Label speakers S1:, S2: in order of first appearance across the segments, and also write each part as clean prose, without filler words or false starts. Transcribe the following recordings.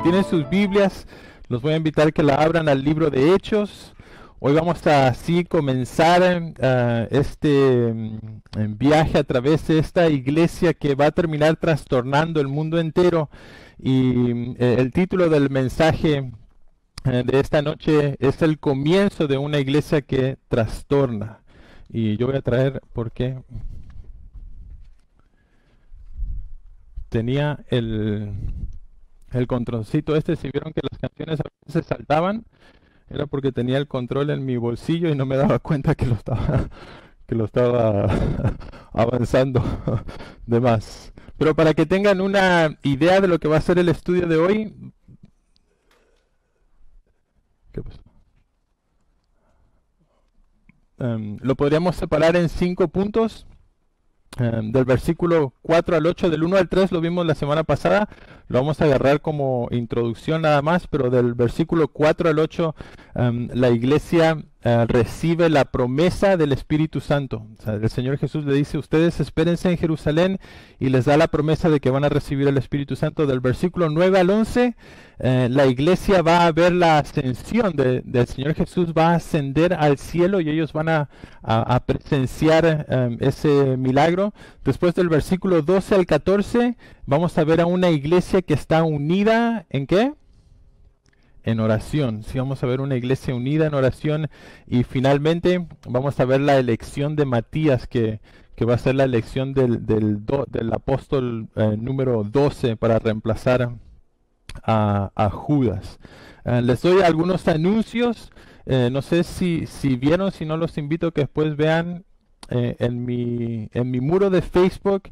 S1: tienen sus Biblias, los voy a invitar que la abran al libro de Hechos. Hoy vamos a así comenzar viaje a través de esta iglesia que va a terminar trastornando el mundo entero. Y el título del mensaje de esta noche es el comienzo de una iglesia que trastorna. Y yo voy a traer, porque tenía el controlcito este. Si vieron que las canciones a veces saltaban, era porque tenía el control en mi bolsillo y no me daba cuenta que lo estaba avanzando de más. Pero para que tengan una idea de lo que va a ser el estudio de hoy, ¿qué pasó? Lo podríamos separar en 5 puntos. Del versículo 4 al 8, del 1 al 3 lo vimos la semana pasada, lo vamos a agarrar como introducción nada más, pero del versículo 4 al 8 la iglesia recibe la promesa del Espíritu Santo. O sea, el Señor Jesús le dice: ustedes espérense en Jerusalén, y les da la promesa de que van a recibir el Espíritu Santo. Del versículo 9 al 11 la iglesia va a ver la ascensión del Señor Jesús, va a ascender al cielo y ellos van a presenciar ese milagro. Después del versículo 12 al 14 vamos a ver a una iglesia que está unida ¿en qué? En oración. Sí, vamos a ver una iglesia unida en oración. Y finalmente vamos a ver la elección de Matías, que va a ser la elección del apóstol número 12 para reemplazar a Judas. Les doy algunos anuncios. No sé si vieron, si no, los invito a que después vean. En mi muro de Facebook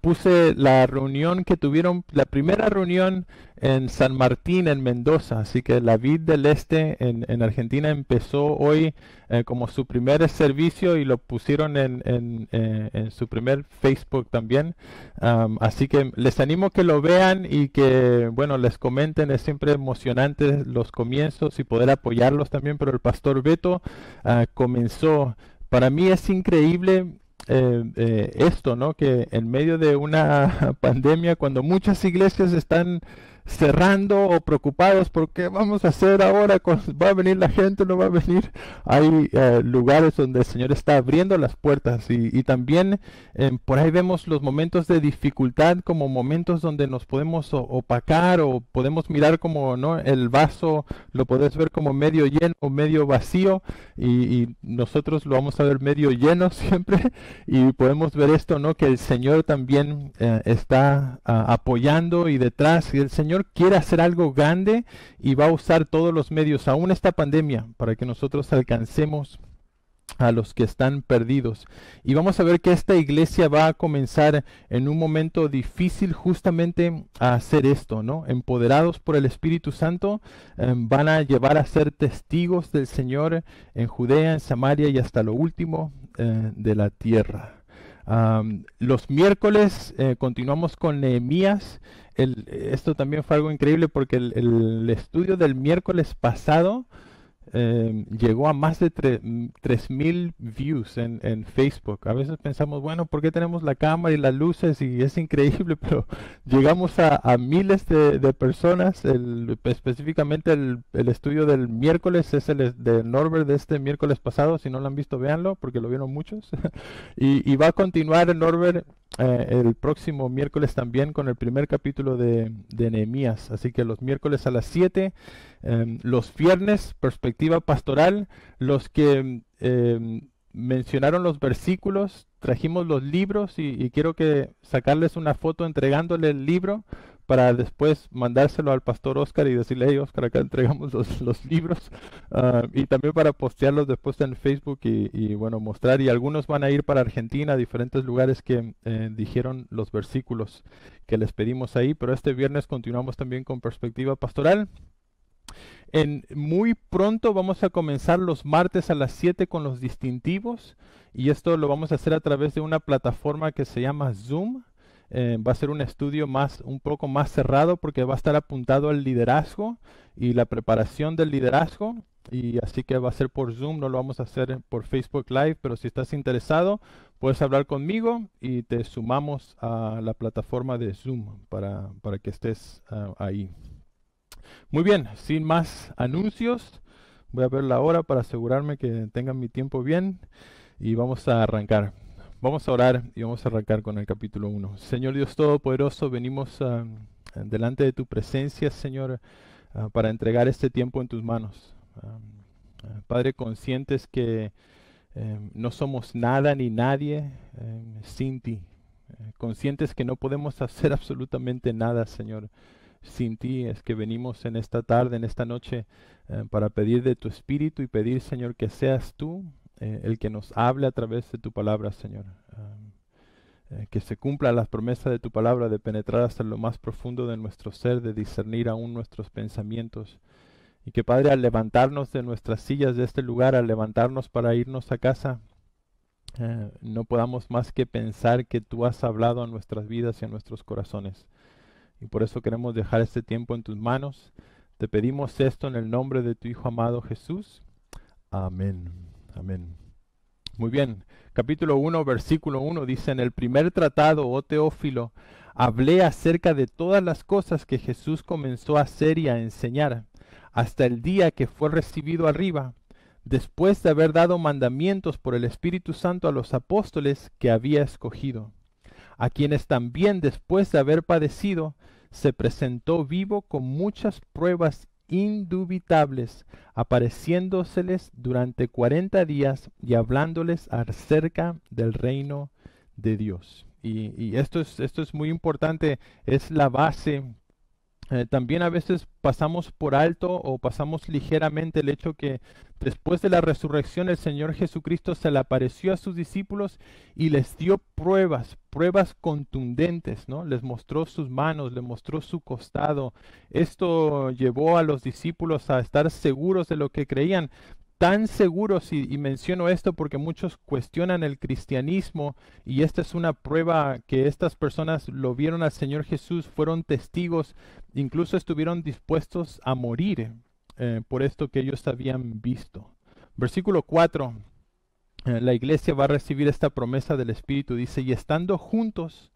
S1: puse la reunión que tuvieron, la primera reunión en San Martín, en Mendoza. Así que la Vid del Este en Argentina empezó hoy como su primer servicio, y lo pusieron en su primer Facebook también. Así que les animo que lo vean y que, bueno, les comenten. Es siempre emocionante los comienzos y poder apoyarlos también. Pero el pastor Beto comenzó. Para mí es increíble esto, ¿no? Que en medio de una pandemia, cuando muchas iglesias están cerrando o preocupados por qué vamos a hacer ahora, va a venir la gente, no va a venir, hay lugares donde el Señor está abriendo las puertas. Y también por ahí vemos los momentos de dificultad como momentos donde nos podemos opacar, o podemos mirar como, ¿no?, el vaso lo puedes ver como medio lleno o medio vacío, y nosotros lo vamos a ver medio lleno siempre. Y podemos ver esto, ¿no?, que el Señor también está apoyando y detrás, y el Señor quiere hacer algo grande y va a usar todos los medios, aún esta pandemia, para que nosotros alcancemos a los que están perdidos. Y vamos a ver que esta iglesia va a comenzar en un momento difícil justamente a hacer esto, ¿no? Empoderados por el Espíritu Santo, van a llevar a ser testigos del Señor en Judea, en Samaria y hasta lo último de la tierra. Los miércoles continuamos con Nehemías. Esto también fue algo increíble, porque el estudio del miércoles pasado llegó a más de 3,000 views en Facebook. A veces pensamos, bueno, ¿por qué tenemos la cámara y las luces? Y es increíble, pero llegamos a miles de personas. Específicamente el estudio del miércoles es el de Norbert de este miércoles pasado. Si no lo han visto, véanlo, porque lo vieron muchos. y va a continuar Norbert el próximo miércoles también con el primer capítulo de Nehemías. Así que los miércoles a las 7. Los viernes, perspectiva pastoral. Los que mencionaron los versículos, trajimos los libros, y quiero que sacarles una foto entregándole el libro para después mandárselo al pastor Oscar y decirle: hey, Oscar, acá entregamos los libros. Y también para postearlos después en Facebook y bueno, mostrar. Y algunos van a ir para Argentina, a diferentes lugares que dijeron los versículos que les pedimos ahí. Pero este viernes continuamos también con perspectiva pastoral. Muy pronto vamos a comenzar los martes a las 7 con los distintivos, y esto lo vamos a hacer a través de una plataforma que se llama Zoom. Va a ser un estudio un poco más cerrado, porque va a estar apuntado al liderazgo y la preparación del liderazgo, y así que va a ser por Zoom, no lo vamos a hacer por Facebook Live. Pero si estás interesado, puedes hablar conmigo y te sumamos a la plataforma de Zoom para que estés ahí. Muy bien, sin más anuncios, voy a ver la hora para asegurarme que tengan mi tiempo bien y vamos a arrancar. Vamos a orar y vamos a arrancar con el capítulo 1. Señor Dios Todopoderoso, venimos delante de tu presencia, Señor, para entregar este tiempo en tus manos. Padre, conscientes que no somos nada ni nadie sin ti. Conscientes que no podemos hacer absolutamente nada, Señor, sin ti. Es que venimos en esta tarde, en esta noche, para pedir de tu Espíritu y pedir, Señor, que seas tú el que nos hable a través de tu palabra, Señor. Que se cumpla las promesas de tu palabra de penetrar hasta lo más profundo de nuestro ser, de discernir aún nuestros pensamientos. Y que, Padre, al levantarnos de nuestras sillas de este lugar, al levantarnos para irnos a casa, no podamos más que pensar que tú has hablado a nuestras vidas y a nuestros corazones. Y por eso queremos dejar este tiempo en tus manos. Te pedimos esto en el nombre de tu Hijo amado Jesús. Amén. Amén. Muy bien. Capítulo 1, versículo 1 dice: en el primer tratado, oh Teófilo, hablé acerca de todas las cosas que Jesús comenzó a hacer y a enseñar, hasta el día que fue recibido arriba, después de haber dado mandamientos por el Espíritu Santo a los apóstoles que había escogido, a quienes también después de haber padecido, se presentó vivo con muchas pruebas indubitables, apareciéndoseles durante 40 días y hablándoles acerca del reino de Dios. Y esto es muy importante, es la base. También a veces pasamos por alto o pasamos ligeramente el hecho que después de la resurrección el Señor Jesucristo se le apareció a sus discípulos y les dio pruebas contundentes, ¿no? Les mostró sus manos, les mostró su costado. Esto llevó a los discípulos a estar seguros de lo que creían. Tan seguros, y menciono esto porque muchos cuestionan el cristianismo, y esta es una prueba que estas personas lo vieron al Señor Jesús, fueron testigos, incluso estuvieron dispuestos a morir por esto que ellos habían visto. Versículo 4, la iglesia va a recibir esta promesa del Espíritu, dice: y estando juntos,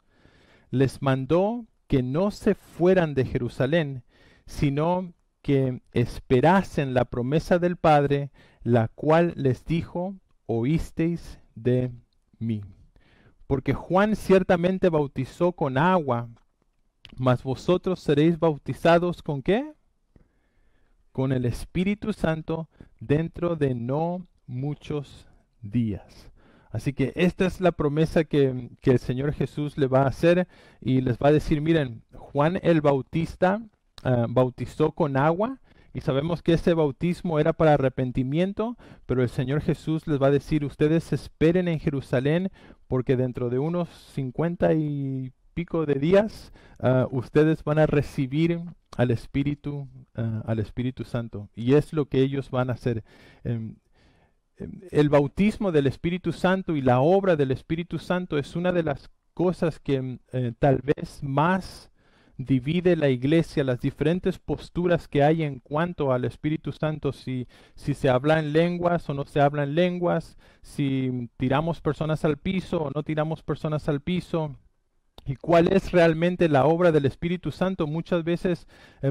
S1: les mandó que no se fueran de Jerusalén, sino que esperasen la promesa del Padre, la cual les dijo: oísteis de mí. Porque Juan ciertamente bautizó con agua, mas vosotros seréis bautizados ¿con qué? Con el Espíritu Santo dentro de no muchos días. Así que esta es la promesa que el Señor Jesús le va a hacer y les va a decir: miren, Juan el Bautista bautizó con agua, y sabemos que ese bautismo era para arrepentimiento, pero el Señor Jesús les va a decir: ustedes esperen en Jerusalén, porque dentro de unos 50 y pico de días ustedes van a recibir al Espíritu Santo, y es lo que ellos van a hacer. El bautismo del Espíritu Santo y la obra del Espíritu Santo es una de las cosas que tal vez más divide la iglesia, las diferentes posturas que hay en cuanto al Espíritu Santo, si se habla en lenguas o no se habla en lenguas, si tiramos personas al piso o no tiramos personas al piso, y cuál es realmente la obra del Espíritu Santo. Muchas veces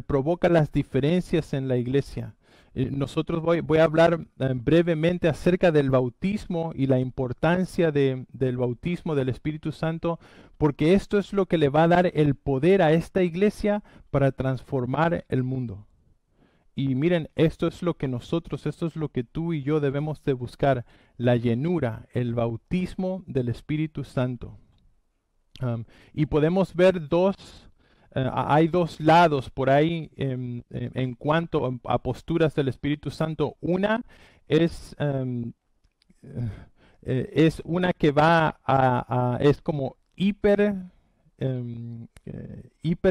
S1: provoca las diferencias en la iglesia. Nosotros voy a hablar brevemente acerca del bautismo y la importancia del bautismo del Espíritu Santo, porque esto es lo que le va a dar el poder a esta iglesia para transformar el mundo. Y miren, esto es lo que tú y yo debemos de buscar: la llenura, el bautismo del Espíritu Santo. Y podemos ver hay dos lados por ahí en cuanto a posturas del Espíritu Santo. Una es una que es como hiper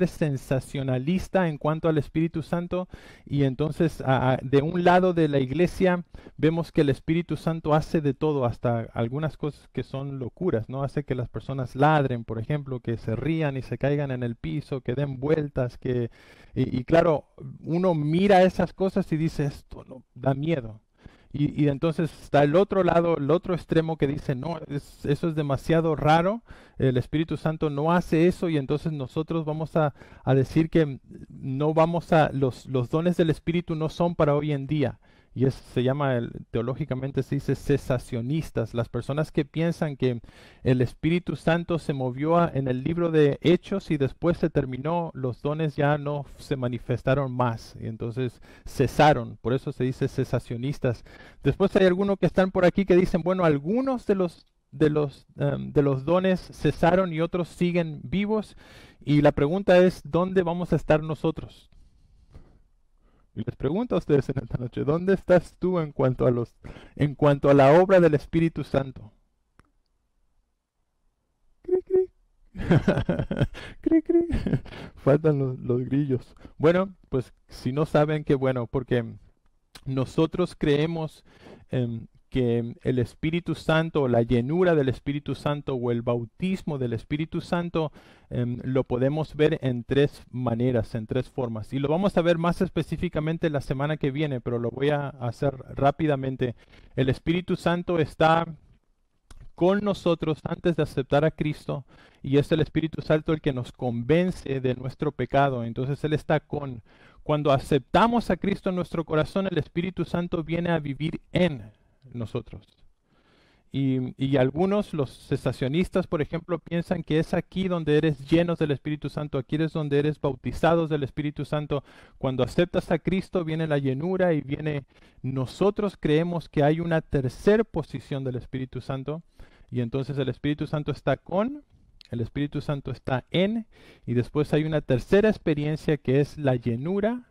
S1: sensacionalista en cuanto al Espíritu Santo, y entonces de un lado de la iglesia vemos que el Espíritu Santo hace de todo, hasta algunas cosas que son locuras, ¿no? Hace que las personas ladren, por ejemplo, que se rían y se caigan en el piso, que den vueltas, y claro, uno mira esas cosas y dice: esto no da miedo. Y entonces está el otro lado, el otro extremo, que dice: no, eso es demasiado raro, el Espíritu Santo no hace eso y entonces nosotros vamos a decir que no vamos a, los dones del Espíritu no son para hoy en día. Y se llama, teológicamente se dice cesacionistas, las personas que piensan que el Espíritu Santo se movió en el libro de Hechos y después se terminó, los dones ya no se manifestaron más, y entonces cesaron, por eso se dice cesacionistas. Después hay algunos que están por aquí que dicen, bueno, algunos de los dones cesaron y otros siguen vivos, y la pregunta es, ¿dónde vamos a estar nosotros? Y les pregunto a ustedes en esta noche, ¿dónde estás tú en cuanto a la obra del Espíritu Santo? Cri, cri. Cri, cri. Faltan los grillos. Bueno, pues si no saben, qué bueno, porque nosotros creemos que el Espíritu Santo, la llenura del Espíritu Santo o el bautismo del Espíritu Santo lo podemos ver en tres maneras, en tres formas. Y lo vamos a ver más específicamente la semana que viene, pero lo voy a hacer rápidamente. El Espíritu Santo está con nosotros antes de aceptar a Cristo y es el Espíritu Santo el que nos convence de nuestro pecado. Entonces Él está con. Cuando aceptamos a Cristo en nuestro corazón, el Espíritu Santo viene a vivir en nosotros. Y algunos, los cesacionistas, por ejemplo, piensan que es aquí donde eres llenos del Espíritu Santo, aquí es donde eres bautizados del Espíritu Santo. Cuando aceptas a Cristo viene la llenura y viene. Nosotros creemos que hay una tercera posición del Espíritu Santo y entonces el Espíritu Santo está con, el Espíritu Santo está en, y después hay una tercera experiencia que es la llenura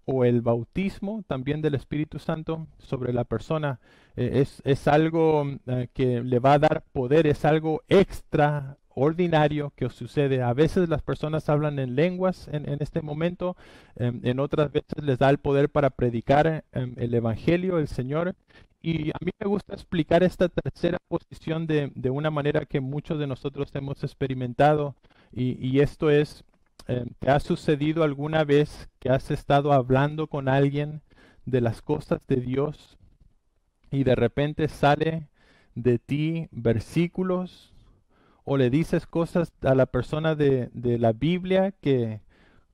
S1: o el bautismo también del Espíritu Santo sobre la persona. Es algo que le va a dar poder, es algo extraordinario que os sucede. A veces las personas hablan en lenguas en este momento, en otras veces les da el poder para predicar el Evangelio, el Señor. Y a mí me gusta explicar esta tercera posición de una manera que muchos de nosotros hemos experimentado, y esto es, ¿te ha sucedido alguna vez que has estado hablando con alguien de las cosas de Dios y de repente sale de ti versículos o le dices cosas a la persona de la Biblia que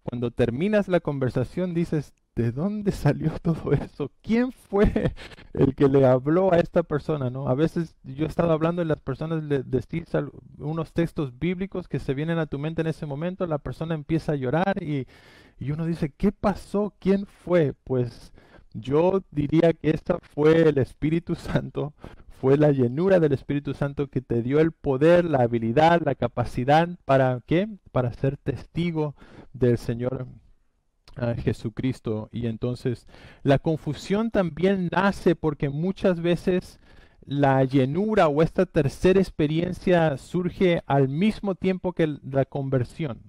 S1: cuando terminas la conversación dices, ¿de dónde salió todo eso? ¿Quién fue el que le habló a esta persona? ¿No? A veces yo he estado hablando y las personas le decís unos textos bíblicos que se vienen a tu mente en ese momento, la persona empieza a llorar y uno dice, ¿qué pasó? ¿Quién fue? Pues yo diría que esta fue el Espíritu Santo, fue la llenura del Espíritu Santo que te dio el poder, la habilidad, la capacidad para ¿qué? Para ser testigo del Señor Jesucristo. Y entonces la confusión también nace porque muchas veces la llenura o esta tercera experiencia surge al mismo tiempo que la conversión.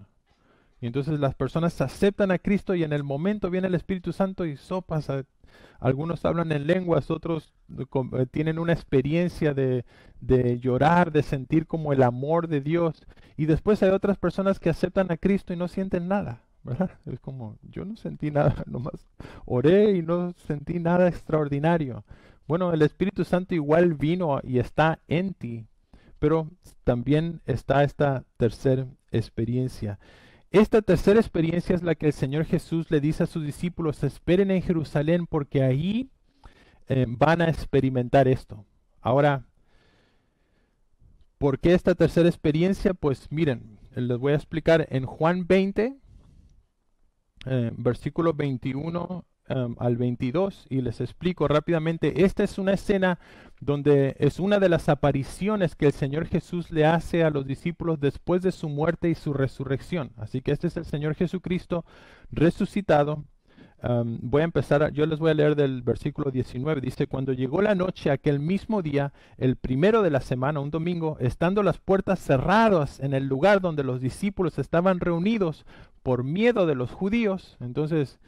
S1: Y entonces las personas aceptan a Cristo y en el momento viene el Espíritu Santo y sopas. Algunos hablan en lenguas, otros tienen una experiencia de llorar, de sentir como el amor de Dios. Y después hay otras personas que aceptan a Cristo y no sienten nada, ¿verdad? Es como, yo no sentí nada, nomás oré y no sentí nada extraordinario. Bueno, el Espíritu Santo igual vino y está en ti, pero también está esta tercera experiencia. Esta tercera experiencia es la que el Señor Jesús le dice a sus discípulos, esperen en Jerusalén porque ahí van a experimentar esto. Ahora, ¿por qué esta tercera experiencia? Pues miren, les voy a explicar en Juan 20, versículo 21 al 22, y les explico rápidamente. Esta es una escena donde es una de las apariciones que el Señor Jesús le hace a los discípulos después de su muerte y su resurrección. Así que este es el Señor Jesucristo resucitado. Voy a empezar, yo les voy a leer del versículo 19. Dice, cuando llegó la noche aquel mismo día, el primero de la semana, un domingo, estando las puertas cerradas en el lugar donde los discípulos estaban reunidos por miedo de los judíos. Entonces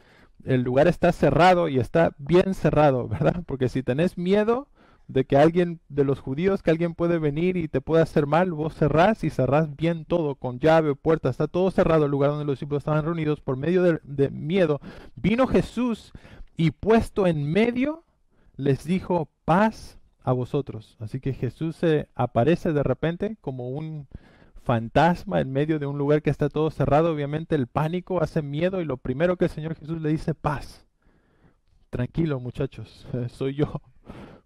S1: el lugar está cerrado y está bien cerrado, ¿verdad? Porque si tenés miedo de que alguien, de los judíos, que alguien puede venir y te pueda hacer mal, vos cerrás y cerrás bien todo, con llave o puerta, está todo cerrado el lugar donde los discípulos estaban reunidos por medio de miedo. Vino Jesús y puesto en medio les dijo, paz a vosotros. Así que Jesús se aparece de repente como un fantasma en medio de un lugar que está todo cerrado. Obviamente el pánico hace miedo y lo primero que el Señor Jesús le dice, paz. Tranquilo, muchachos, soy yo.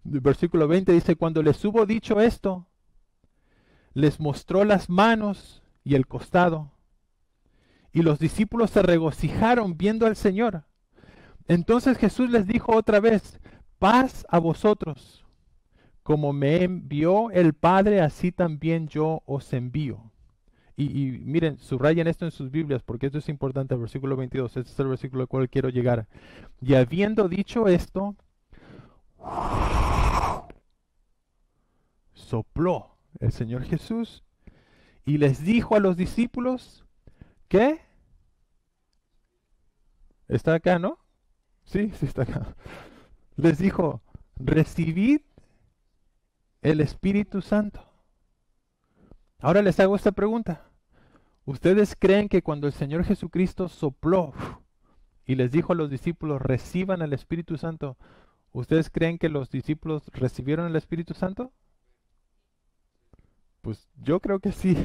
S1: El versículo 20 dice, cuando les hubo dicho esto, les mostró las manos y el costado. Y los discípulos se regocijaron viendo al Señor. Entonces Jesús les dijo otra vez, paz a vosotros. Como me envió el Padre, así también yo os envío. Y miren, subrayen esto en sus Biblias, porque esto es importante, el versículo 22. Este es el versículo al cual quiero llegar. Y habiendo dicho esto, sopló el Señor Jesús y les dijo a los discípulos, ¿qué? ¿Está acá, no? Sí, sí está acá. Les dijo, recibid el Espíritu Santo. Ahora les hago esta pregunta. ¿Ustedes creen que cuando el Señor Jesucristo sopló y les dijo a los discípulos, reciban el Espíritu Santo, ¿ustedes creen que los discípulos recibieron el Espíritu Santo? Pues yo creo que sí.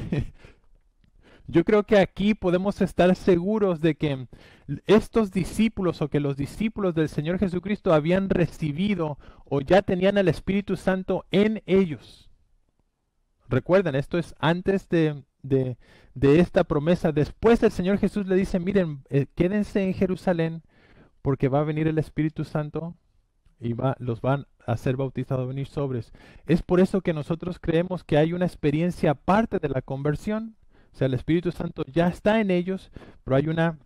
S1: Yo creo que aquí podemos estar seguros de que estos discípulos o que los discípulos del Señor Jesucristo habían recibido o ya tenían el Espíritu Santo en ellos. Recuerden, esto es antes de esta promesa. Después el Señor Jesús le dice, miren, quédense en Jerusalén porque va a venir el Espíritu Santo y los van a ser bautizados, a venir sobres. Es por eso que nosotros creemos que hay una experiencia aparte de la conversión. O sea, el Espíritu Santo ya está en ellos, pero hay una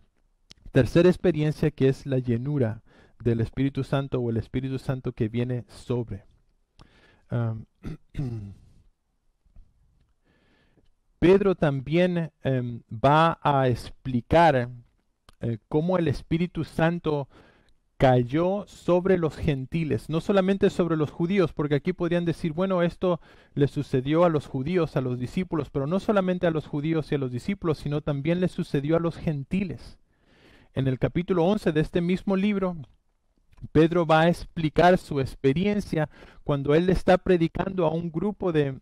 S1: tercera experiencia que es la llenura del Espíritu Santo o el Espíritu Santo que viene sobre. Pedro también va a explicar cómo el Espíritu Santo cayó sobre los gentiles, no solamente sobre los judíos, porque aquí podrían decir, bueno, esto le sucedió a los judíos, a los discípulos, pero no solamente a los judíos y a los discípulos, sino también le sucedió a los gentiles. En el capítulo 11 de este mismo libro, Pedro va a explicar su experiencia cuando él está predicando a un grupo de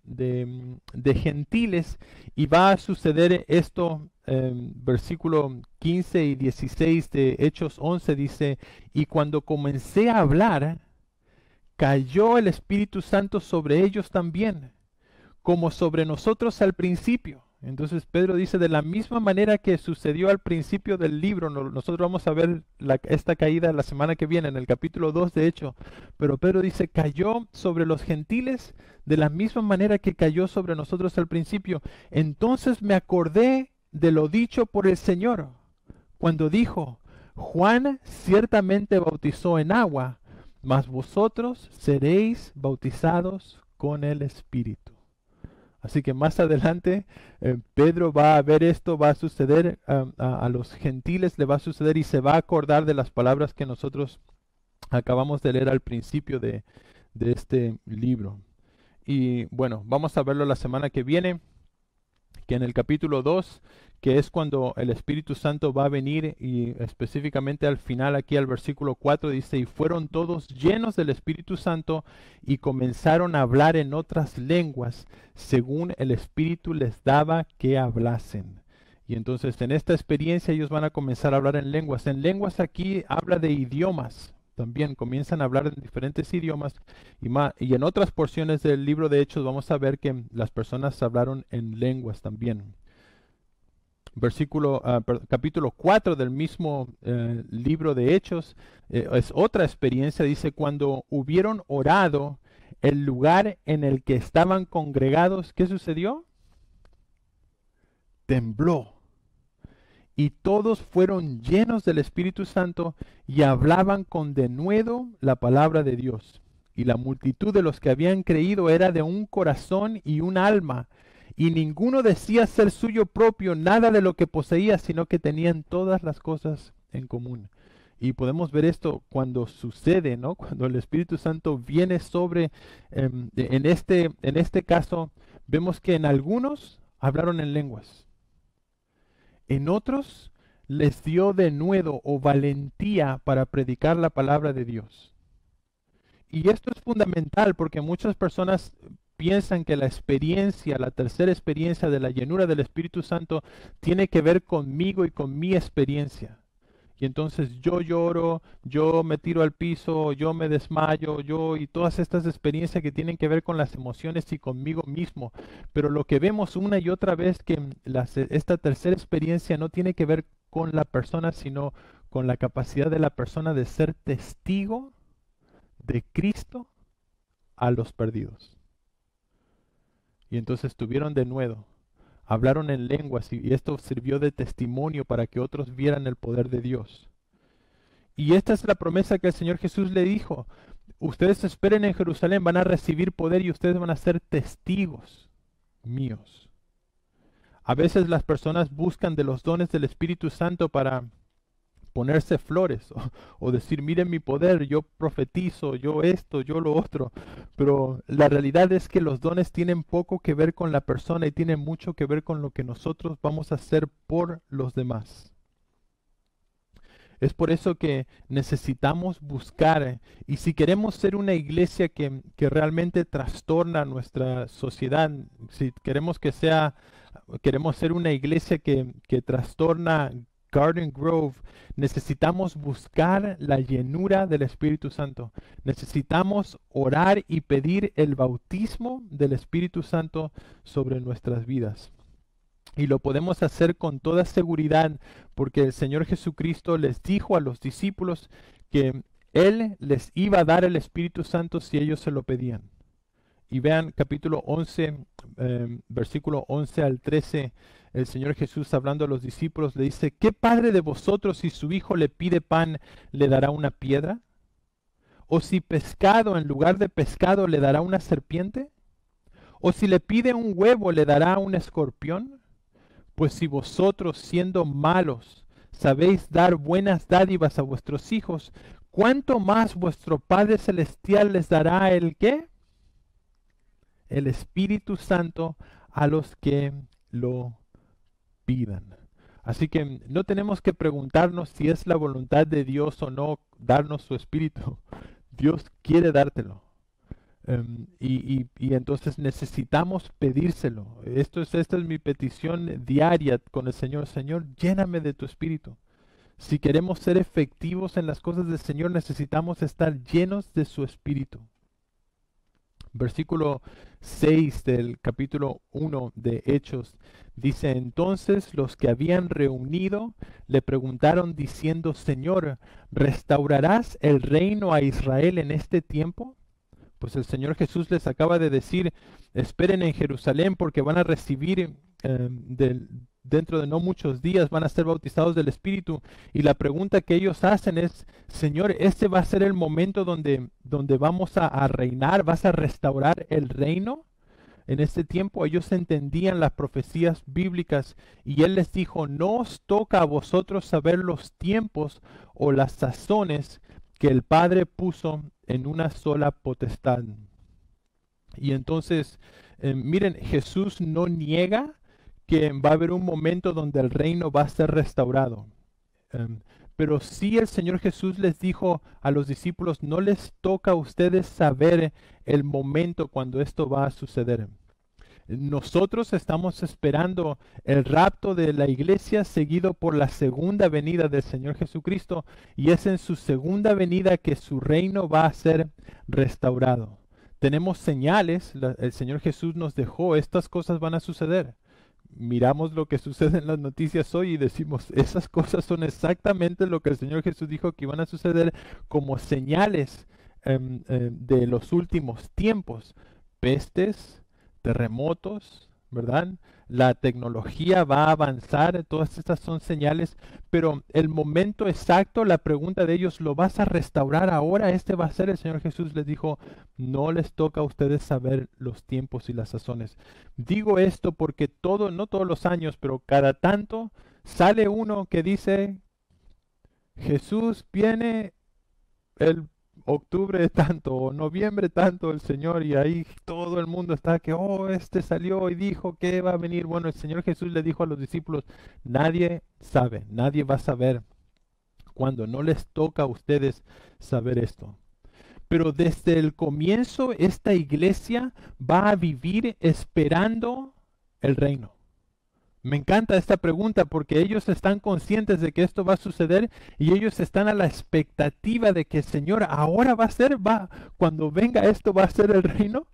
S1: gentiles y va a suceder esto. Versículo 15 y 16 de Hechos 11 dice, y cuando comencé a hablar, cayó el Espíritu Santo sobre ellos también, como sobre nosotros al principio. Entonces Pedro dice, de la misma manera que sucedió al principio del libro, nosotros vamos a ver esta caída la semana que viene, en el capítulo 2 de hecho, pero Pedro dice, cayó sobre los gentiles de la misma manera que cayó sobre nosotros al principio. Entonces me acordé de lo dicho por el Señor, cuando dijo, Juan ciertamente bautizó en agua, mas vosotros seréis bautizados con el Espíritu. Así que más adelante Pedro va a ver esto, va a suceder a los gentiles, le va a suceder y se va a acordar de las palabras que nosotros acabamos de leer al principio de este libro. Y bueno, vamos a verlo la semana que viene, que en el capítulo 2, que es cuando el Espíritu Santo va a venir, y específicamente al final aquí al versículo 4 dice, y fueron todos llenos del Espíritu Santo y comenzaron a hablar en otras lenguas, según el Espíritu les daba que hablasen. Y entonces en esta experiencia ellos van a comenzar a hablar en lenguas. En lenguas aquí habla de idiomas. También comienzan a hablar en diferentes idiomas y en otras porciones del libro de Hechos vamos a ver que las personas hablaron en lenguas también. Capítulo 4 del mismo libro de Hechos es otra experiencia. Dice, cuando hubieron orado, el lugar en el que estaban congregados, ¿qué sucedió? Tembló. Y todos fueron llenos del Espíritu Santo y hablaban con denuedo la palabra de Dios. Y la multitud de los que habían creído era de un corazón y un alma. Y ninguno decía ser suyo propio nada de lo que poseía, sino que tenían todas las cosas en común. Y podemos ver esto cuando sucede, ¿no? Cuando el Espíritu Santo viene sobre, en este caso, vemos que en algunos hablaron en lenguas. En otros les dio denuedo o valentía para predicar la palabra de Dios. Y esto es fundamental porque muchas personas piensan que la experiencia, la tercera experiencia de la llenura del Espíritu Santo tiene que ver conmigo y con mi experiencia. Y entonces yo lloro, yo me tiro al piso, yo me desmayo, y todas estas experiencias que tienen que ver con las emociones y conmigo mismo. Pero lo que vemos una y otra vez que esta tercera experiencia no tiene que ver con la persona, sino con la capacidad de la persona de ser testigo de Cristo a los perdidos. Y entonces tuvieron de nuevo, hablaron en lenguas y esto sirvió de testimonio para que otros vieran el poder de Dios. Y esta es la promesa que el Señor Jesús le dijo. Ustedes esperen en Jerusalén, van a recibir poder y ustedes van a ser testigos míos. A veces las personas buscan de los dones del Espíritu Santo para ponerse flores o decir, miren mi poder, yo profetizo, yo esto, yo lo otro. Pero la realidad es que los dones tienen poco que ver con la persona y tienen mucho que ver con lo que nosotros vamos a hacer por los demás. Es por eso que necesitamos buscar, y si queremos ser una iglesia que realmente trastorna nuestra sociedad, si queremos queremos ser una iglesia que trastorna Garden Grove, necesitamos buscar la llenura del Espíritu Santo. Necesitamos orar y pedir el bautismo del Espíritu Santo sobre nuestras vidas. Y lo podemos hacer con toda seguridad porque el Señor Jesucristo les dijo a los discípulos que Él les iba a dar el Espíritu Santo si ellos se lo pedían. Y vean capítulo 11, versículo 11 al 13, el Señor Jesús hablando a los discípulos le dice, ¿qué padre de vosotros si su hijo le pide pan le dará una piedra? ¿O si pescado en lugar de pescado le dará una serpiente? ¿O si le pide un huevo le dará un escorpión? Pues si vosotros, siendo malos, sabéis dar buenas dádivas a vuestros hijos, ¿cuánto más vuestro Padre Celestial les dará el qué? El Espíritu Santo a los que lo pidan. Así que no tenemos que preguntarnos si es la voluntad de Dios o no darnos su Espíritu. Dios quiere dártelo. Y entonces necesitamos pedírselo. Esta es mi petición diaria con el Señor. Señor, lléname de tu Espíritu. Si queremos ser efectivos en las cosas del Señor, necesitamos estar llenos de su Espíritu. Versículo 6 del capítulo 1 de Hechos dice, entonces los que habían reunido le preguntaron diciendo, Señor, ¿restaurarás el reino a Israel en este tiempo? Pues el Señor Jesús les acaba de decir, esperen en Jerusalén porque van a recibir dentro de no muchos días, van a ser bautizados del Espíritu. Y la pregunta que ellos hacen es, Señor, ¿este va a ser el momento donde vamos a reinar? ¿Vas a restaurar el reino? En este tiempo ellos entendían las profecías bíblicas y Él les dijo, no os toca a vosotros saber los tiempos o las sazones que el Padre puso en una sola potestad. Y entonces, miren, Jesús no niega que va a haber un momento donde el reino va a ser restaurado. Pero sí el Señor Jesús les dijo a los discípulos, no les toca a ustedes saber el momento cuando esto va a suceder. Nosotros estamos esperando el rapto de la iglesia seguido por la segunda venida del Señor Jesucristo y es en su segunda venida que su reino va a ser restaurado. Tenemos señales, el Señor Jesús nos dejó, estas cosas van a suceder. Miramos lo que sucede en las noticias hoy y decimos, esas cosas son exactamente lo que el Señor Jesús dijo que iban a suceder como señales de los últimos tiempos. Pestes, terremotos, ¿verdad? La tecnología va a avanzar, todas estas son señales, pero el momento exacto, la pregunta de ellos, ¿lo vas a restaurar ahora? Este va a ser, el Señor Jesús les dijo, no les toca a ustedes saber los tiempos y las sazones. Digo esto porque no todos los años, pero cada tanto sale uno que dice, Jesús viene el octubre tanto o noviembre tanto el Señor y ahí todo el mundo está que, este salió y dijo que va a venir. Bueno, el Señor Jesús le dijo a los discípulos, nadie sabe, nadie va a saber cuándo, no les toca a ustedes saber esto. pero desde el comienzo esta iglesia va a vivir esperando el reino. Me encanta esta pregunta porque ellos están conscientes de que esto va a suceder y ellos están a la expectativa de que el Señor ahora va a ser, cuando venga esto va a ser el reino.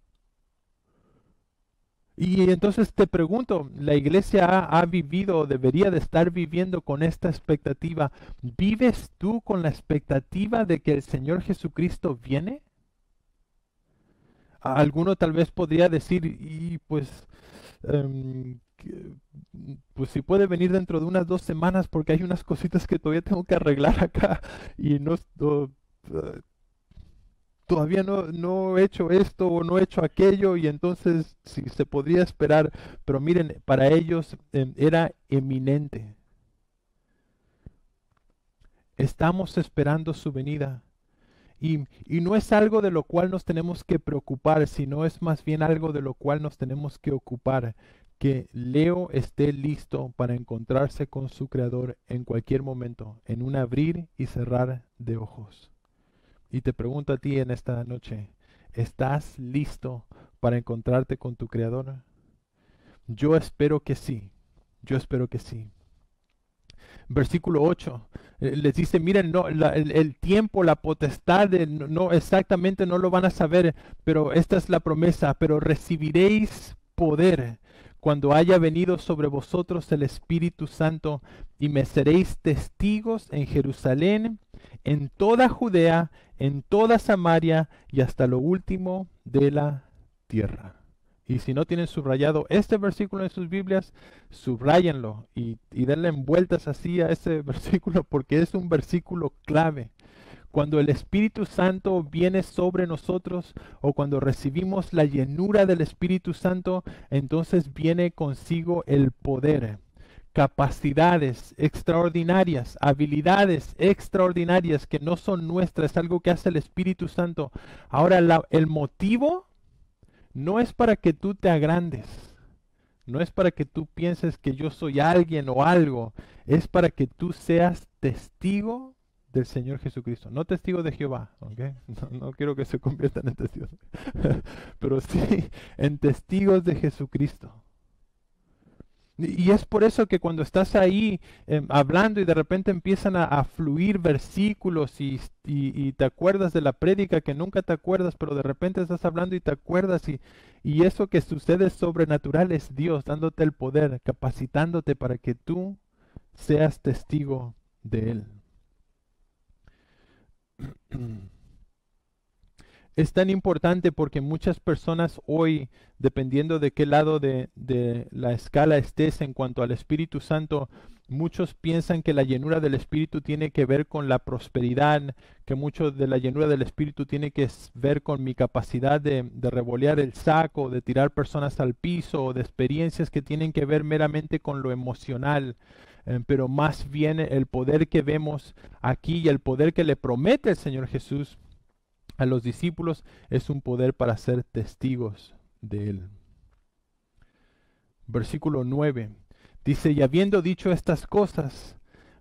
S1: Y entonces te pregunto, la iglesia ha vivido, debería de estar viviendo con esta expectativa. ¿Vives tú con la expectativa de que el Señor Jesucristo viene? Alguno tal vez podría decir, y pues, pues si puede venir dentro de unas 2 semanas porque hay unas cositas que todavía tengo que arreglar acá y todavía no he hecho esto o no he hecho aquello y entonces sí se podría esperar, pero miren, para ellos era eminente. Estamos esperando su venida. Y no es algo de lo cual nos tenemos que preocupar, sino es más bien algo de lo cual nos tenemos que ocupar, que Leo esté listo para encontrarse con su Creador en cualquier momento, en un abrir y cerrar de ojos. Y te pregunto a ti en esta noche, ¿estás listo para encontrarte con tu Creador? Yo espero que sí, yo espero que sí. Versículo 8 les dice, miren, no, el tiempo, la potestad, no exactamente no lo van a saber, pero esta es la promesa, pero recibiréis poder cuando haya venido sobre vosotros el Espíritu Santo y me seréis testigos en Jerusalén, en toda Judea, en toda Samaria y hasta lo último de la tierra. Y si no tienen subrayado este versículo en sus Biblias, subrayenlo y denle vueltas así a ese versículo porque es un versículo clave. Cuando el Espíritu Santo viene sobre nosotros o cuando recibimos la llenura del Espíritu Santo, entonces viene consigo el poder, capacidades extraordinarias, habilidades extraordinarias que no son nuestras, es algo que hace el Espíritu Santo. Ahora, el motivo no es para que tú te agrandes, no es para que tú pienses que yo soy alguien o algo, es para que tú seas testigo del Señor Jesucristo, no testigo de Jehová, ¿ok? No quiero que se conviertan en testigos, pero sí en testigos de Jesucristo. Y es por eso que cuando estás ahí hablando y de repente empiezan a fluir versículos y te acuerdas de la prédica que nunca te acuerdas, pero de repente estás hablando y te acuerdas y eso que sucede sobrenatural es Dios dándote el poder, capacitándote para que tú seas testigo de Él. Es tan importante porque muchas personas hoy, dependiendo de qué lado de la escala estés en cuanto al Espíritu Santo, muchos piensan que la llenura del Espíritu tiene que ver con la prosperidad, que mucho de la llenura del Espíritu tiene que ver con mi capacidad de revolear el saco, de tirar personas al piso, o de experiencias que tienen que ver meramente con lo emocional. Pero más bien el poder que vemos aquí y el poder que le promete el Señor Jesús a los discípulos es un poder para ser testigos de Él. Versículo 9 dice, y habiendo dicho estas cosas,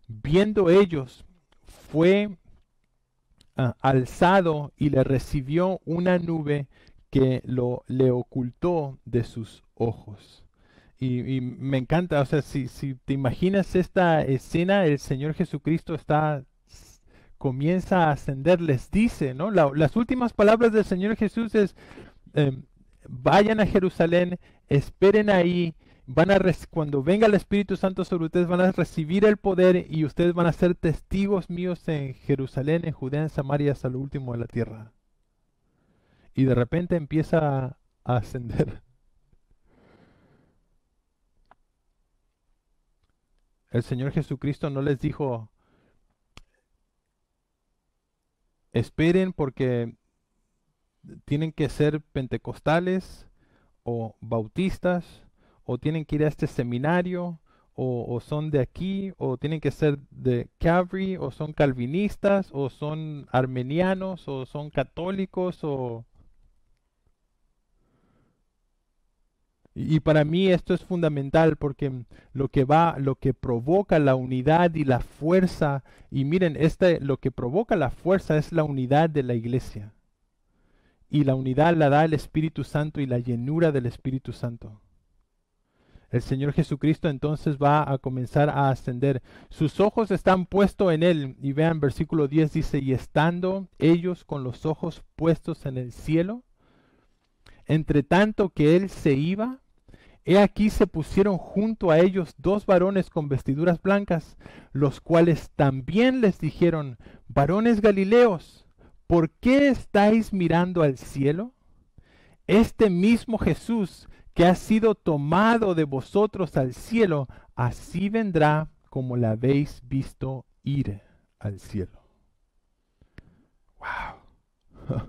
S1: viendo ellos, fue alzado y le recibió una nube que le ocultó de sus ojos. Y me encanta, o sea, si te imaginas esta escena, el Señor Jesucristo comienza a ascender, les dice, ¿no? Las últimas palabras del Señor Jesús es, vayan a Jerusalén, esperen ahí, cuando venga el Espíritu Santo sobre ustedes van a recibir el poder y ustedes van a ser testigos míos en Jerusalén, en Judea, en Samaria, hasta lo último de la tierra. Y de repente empieza a ascender. El Señor Jesucristo no les dijo, esperen porque tienen que ser pentecostales o bautistas o tienen que ir a este seminario o son de aquí o tienen que ser de Calvary o son calvinistas o son armenianos o son católicos y para mí esto es fundamental porque lo que provoca la unidad y la fuerza, y miren, lo que provoca la fuerza es la unidad de la iglesia. y la unidad la da el Espíritu Santo y la llenura del Espíritu Santo. El Señor Jesucristo entonces va a comenzar a ascender. Sus ojos están puestos en Él. Y vean, versículo 10 dice, y estando ellos con los ojos puestos en el cielo, entre tanto que Él se iba, he aquí se pusieron junto a ellos dos varones con vestiduras blancas, los cuales también les dijeron, varones Galileos, ¿por qué estáis mirando al cielo? Este mismo Jesús que ha sido tomado de vosotros al cielo, así vendrá como la habéis visto ir al cielo. ¡Wow!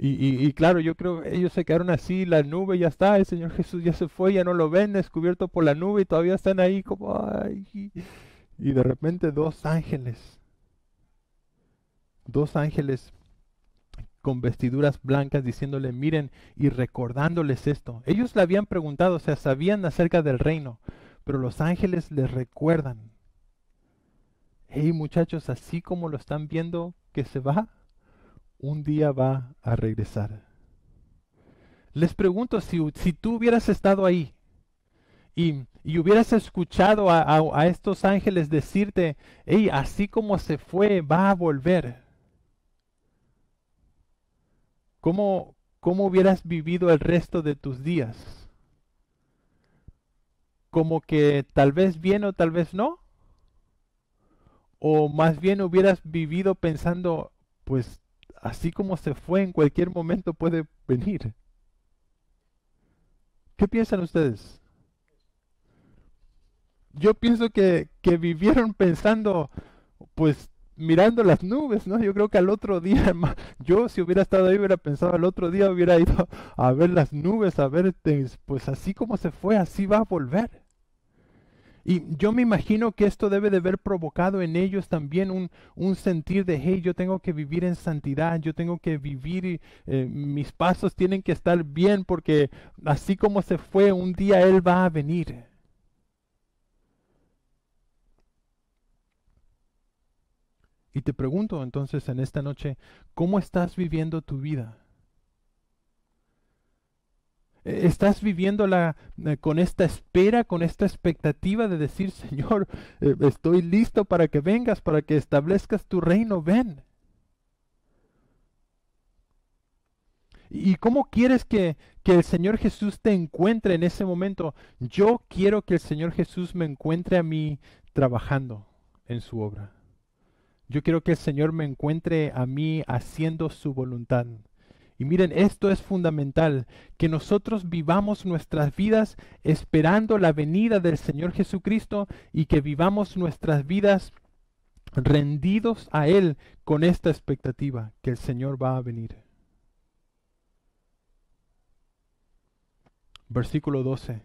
S1: Y claro, yo creo que ellos se quedaron así, la nube ya está, el Señor Jesús ya se fue, ya no lo ven, descubierto por la nube y todavía están ahí como, ay. Y de repente dos ángeles con vestiduras blancas diciéndole, miren, y recordándoles esto. Ellos le habían preguntado, o sea, sabían acerca del reino, pero los ángeles les recuerdan. Hey muchachos, así como lo están viendo que se va, un día va a regresar. Les pregunto, si tú hubieras estado ahí y hubieras escuchado a estos ángeles decirte, hey, así como se fue, va a volver. ¿Cómo hubieras vivido el resto de tus días? ¿Como que tal vez bien o tal vez no? ¿O más bien hubieras vivido pensando, pues así como se fue, en cualquier momento puede venir? ¿Qué piensan ustedes? Yo pienso que vivieron pensando, pues mirando las nubes, ¿no? Yo creo que al otro día, yo si hubiera estado ahí hubiera pensado, al otro día hubiera ido a ver las nubes, a ver, pues así como se fue, así va a volver. Y yo me imagino que esto debe de haber provocado en ellos también un sentir de, hey, yo tengo que vivir en santidad, yo tengo que vivir, y, mis pasos tienen que estar bien porque así como se fue, un día Él va a venir. Y te pregunto entonces en esta noche, ¿cómo estás viviendo tu vida? ¿Estás viviéndola con esta espera, con esta expectativa de decir, Señor, estoy listo para que vengas, para que establezcas tu reino, ven? ¿Y cómo quieres que el Señor Jesús te encuentre en ese momento? Yo quiero que el Señor Jesús me encuentre a mí trabajando en su obra. Yo quiero que el Señor me encuentre a mí haciendo su voluntad. Y miren, esto es fundamental, que nosotros vivamos nuestras vidas esperando la venida del Señor Jesucristo y que vivamos nuestras vidas rendidos a Él con esta expectativa, que el Señor va a venir. Versículo 12.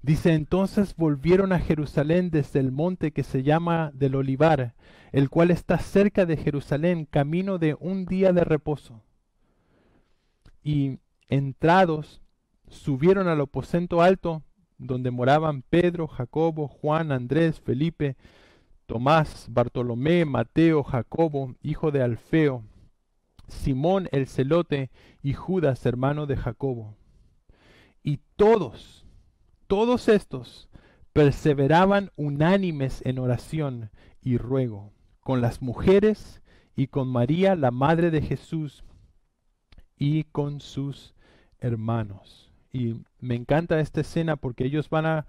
S1: Dice, entonces volvieron a Jerusalén desde el monte que se llama del Olivar, el cual está cerca de Jerusalén, camino de un día de reposo. Y entrados, subieron al aposento alto, donde moraban Pedro, Jacobo, Juan, Andrés, Felipe, Tomás, Bartolomé, Mateo, Jacobo, hijo de Alfeo, Simón el celote y Judas, hermano de Jacobo. Y todos estos perseveraban unánimes en oración y ruego, con las mujeres y con María, la madre de Jesús, y con sus hermanos. Y me encanta esta escena porque ellos van a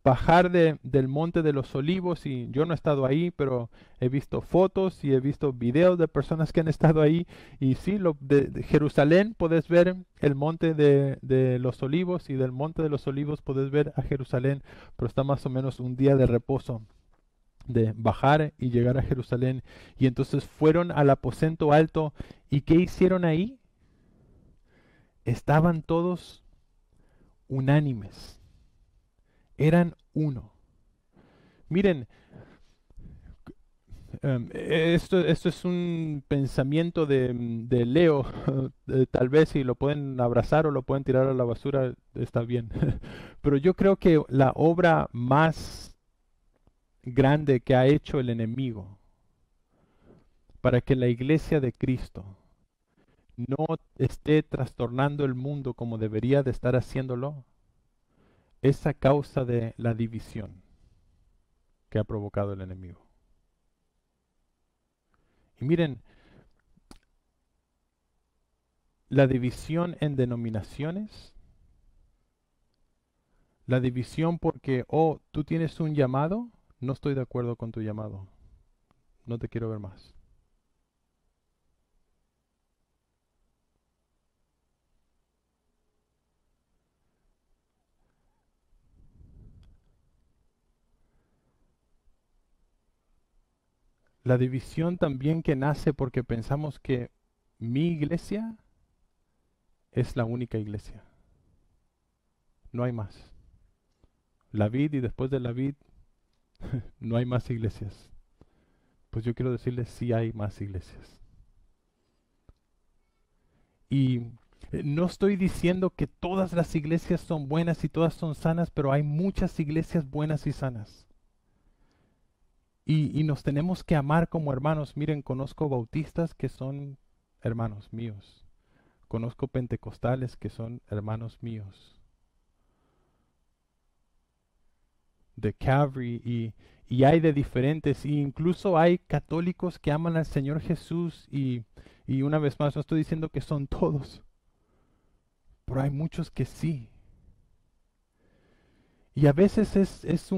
S1: bajar del monte de los olivos, y yo no he estado ahí, pero he visto fotos y he visto videos de personas que han estado ahí. Y sí, de Jerusalén puedes ver el monte de los olivos, y del monte de los olivos puedes ver a Jerusalén, pero está más o menos un día de reposo de bajar y llegar a Jerusalén. Y entonces fueron al aposento alto. ¿Y qué hicieron ahí? Estaban todos unánimes, eran uno. Miren, esto es un pensamiento de Leo, tal vez si lo pueden abrazar o lo pueden tirar a la basura, está bien. Pero yo creo que la obra más grande que ha hecho el enemigo para que la iglesia de Cristo no esté trastornando el mundo como debería de estar haciéndolo, es a causa de la división que ha provocado el enemigo. Y miren, la división en denominaciones, la división porque, oh, tú tienes un llamado, no estoy de acuerdo con tu llamado, no te quiero ver más. La división también que nace porque pensamos que mi iglesia es la única iglesia, no hay más. La vid y después de la vid no hay más iglesias. Pues yo quiero decirles sí hay más iglesias. Y no estoy diciendo que todas las iglesias son buenas y todas son sanas, pero hay muchas iglesias buenas y sanas. Y nos tenemos que amar como hermanos. Miren, conozco bautistas que son hermanos míos. Conozco pentecostales que son hermanos míos. De Calvary y hay de diferentes. Y incluso hay católicos que aman al Señor Jesús y una vez más, no estoy diciendo que son todos, pero hay muchos que sí. Y a veces es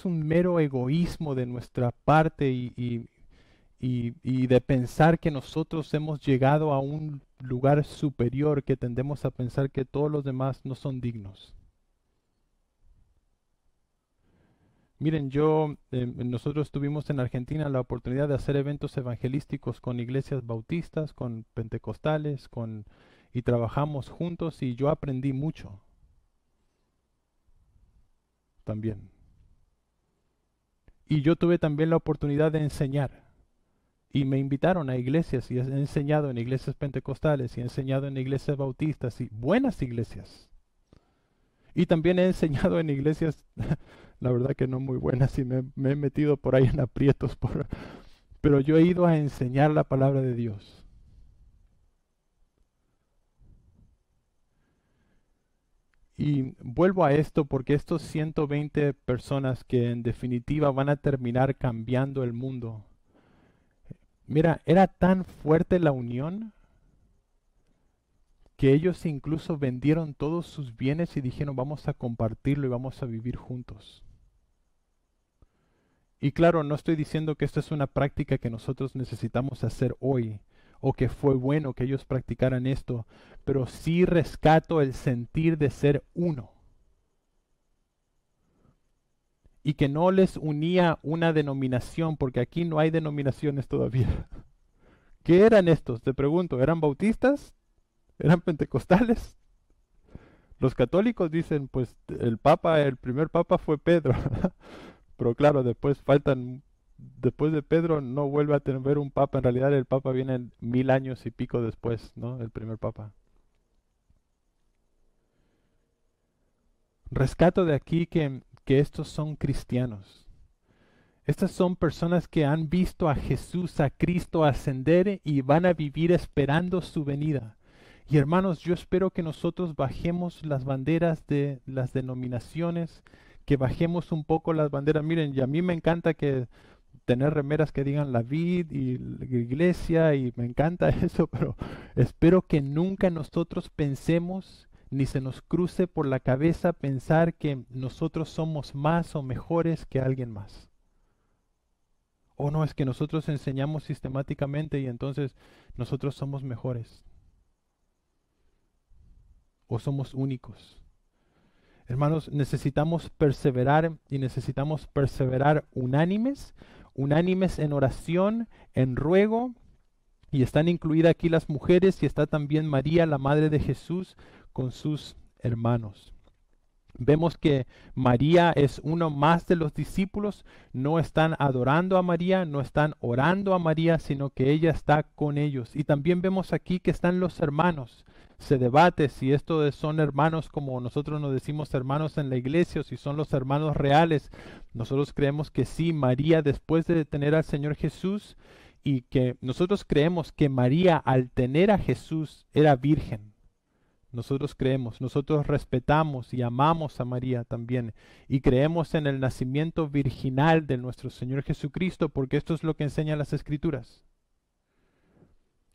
S1: un mero egoísmo de nuestra parte y de pensar que nosotros hemos llegado a un lugar superior, que tendemos a pensar que todos los demás no son dignos. Miren, nosotros tuvimos en Argentina la oportunidad de hacer eventos evangelísticos con iglesias bautistas, con pentecostales, y trabajamos juntos y yo aprendí mucho también. Y yo tuve también la oportunidad de enseñar. Y me invitaron a iglesias y he enseñado en iglesias pentecostales y he enseñado en iglesias bautistas y buenas iglesias. Y también he enseñado en iglesias, la verdad que no muy buenas y me he metido por ahí en aprietos, pero yo he ido a enseñar la palabra de Dios. Y vuelvo a esto porque estos 120 personas que en definitiva van a terminar cambiando el mundo. Mira, era tan fuerte la unión que ellos incluso vendieron todos sus bienes y dijeron vamos a compartirlo y vamos a vivir juntos. Y claro, no estoy diciendo que esta es una práctica que nosotros necesitamos hacer hoy o que fue bueno que ellos practicaran esto, pero sí rescato el sentir de ser uno. Y que no les unía una denominación, porque aquí no hay denominaciones todavía. ¿Qué eran estos? Te pregunto, ¿eran bautistas? ¿Eran pentecostales? Los católicos dicen, pues el papa, el primer papa fue Pedro. Pero claro, después de Pedro no vuelve a tener un papa. En realidad el papa viene 1000 años y pico después, ¿no? El primer papa. Rescato de aquí que estos son cristianos. Estas son personas que han visto a Jesús, a Cristo ascender y van a vivir esperando su venida. Y hermanos, yo espero que nosotros bajemos las banderas de las denominaciones, que bajemos un poco las banderas. Miren, y a mí me encanta que tener remeras que digan la vid y la iglesia y me encanta eso, pero espero que nunca nosotros pensemos ni se nos cruce por la cabeza pensar que nosotros somos más o mejores que alguien más. O no, es que nosotros enseñamos sistemáticamente y entonces nosotros somos mejores. O somos únicos. Hermanos, necesitamos perseverar y necesitamos perseverar unánimes en oración, en ruego, y están incluidas aquí las mujeres y está también María, la madre de Jesús, con sus hermanos. Vemos que María es uno más de los discípulos, no están adorando a María, no están orando a María, sino que ella está con ellos. Y también vemos aquí que están los hermanos. Se debate si estos son hermanos como nosotros nos decimos hermanos en la iglesia o si son los hermanos reales. Nosotros creemos que sí, María después de tener al Señor Jesús y que nosotros creemos que María al tener a Jesús era virgen. Nosotros creemos, nosotros respetamos y amamos a María también y creemos en el nacimiento virginal de nuestro Señor Jesucristo porque esto es lo que enseñan las Escrituras.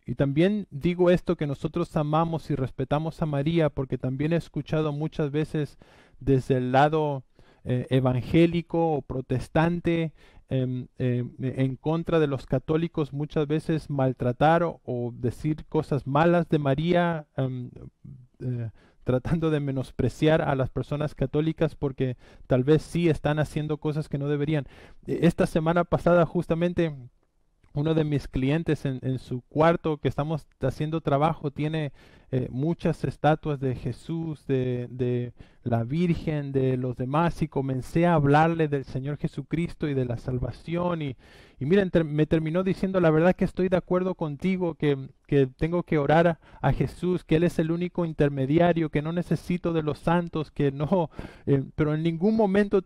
S1: Y también digo esto que nosotros amamos y respetamos a María porque también he escuchado muchas veces desde el lado evangélico o protestante en contra de los católicos muchas veces maltratar o decir cosas malas de María, tratando de menospreciar a las personas católicas porque tal vez sí están haciendo cosas que no deberían. Esta semana pasada justamente uno de mis clientes en su cuarto que estamos haciendo trabajo tiene muchas estatuas de Jesús, de la Virgen, de los demás y comencé a hablarle del Señor Jesucristo y de la salvación y miren, me terminó diciendo la verdad que estoy de acuerdo contigo, que tengo que orar a Jesús, que Él es el único intermediario, que no necesito de los santos, que no, pero en ningún momento